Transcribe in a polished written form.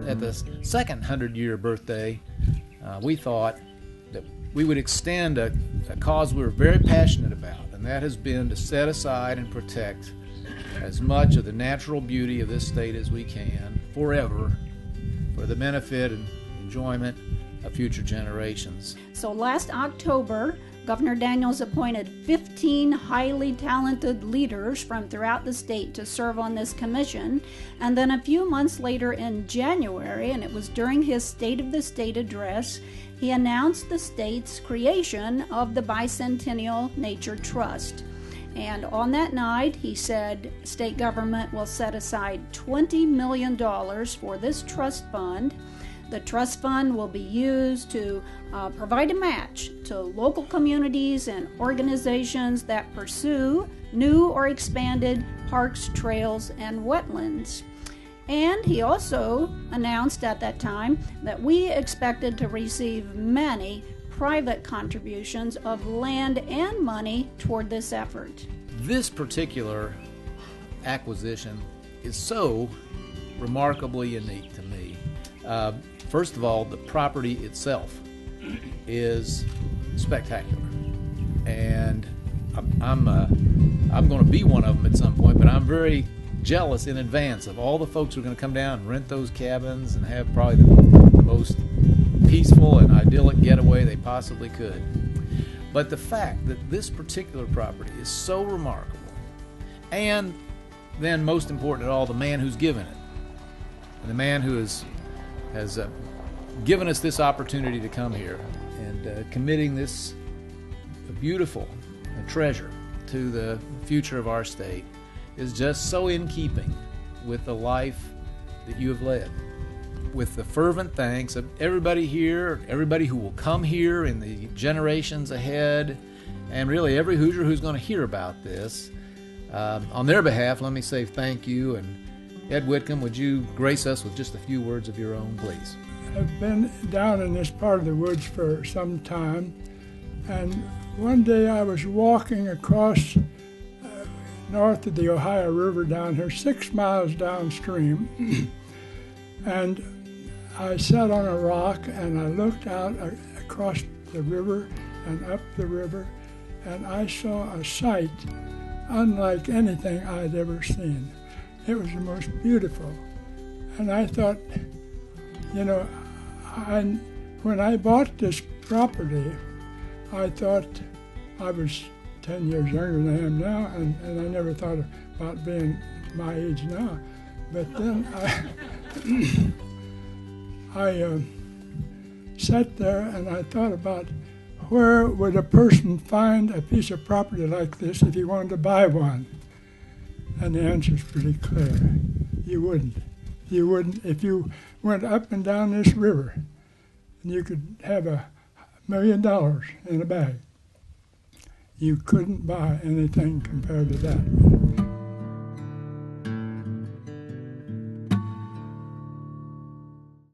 at the second 100-year birthday, we thought that we would extend a cause we were very passionate about, and that has been to set aside and protect as much of the natural beauty of this state as we can forever for the benefit and enjoyment of future generations. So last October, Governor Daniels appointed 15 highly talented leaders from throughout the state to serve on this commission. And then a few months later in January, and it was during his State of the State address, he announced the state's creation of the Bicentennial Nature Trust. And on that night, he said state government will set aside $20 million for this trust fund. The trust fund will be used to provide a match to local communities and organizations that pursue new or expanded parks, trails, and wetlands. And he also announced at that time that we expected to receive many private contributions of land and money toward this effort. This particular acquisition is so remarkably unique to me. First of all, the property itself is spectacular, and I'm going to be one of them at some point, but I'm very jealous in advance of all the folks who are going to come down and rent those cabins and have probably the most peaceful and idyllic getaway they possibly could. But the fact that this particular property is so remarkable, and then most important of all, the man who's given it, and the man who has given us this opportunity to come here and committing this beautiful treasure to the future of our state is just so in keeping with the life that you have led. With the fervent thanks of everybody here, everybody who will come here in the generations ahead, and really every Hoosier who's going to hear about this, on their behalf, let me say thank you. And Ed Whitcomb, would you grace us with just a few words of your own, please? I've been down in this part of the woods for some time, and one day I was walking across north of the Ohio River down here, 6 miles downstream, and I sat on a rock and I looked out across the river and up the river, and I saw a sight unlike anything I'd ever seen. It was the most beautiful. And I thought, you know, when I bought this property, I thought I was 10 years younger than I am now, and I never thought about being my age now. But then I sat there and I thought about where would a person find a piece of property like this if he wanted to buy one? And the answer is pretty clear. You wouldn't. You wouldn't. If you went up and down this river and you could have $1 million in a bag, you couldn't buy anything compared to that.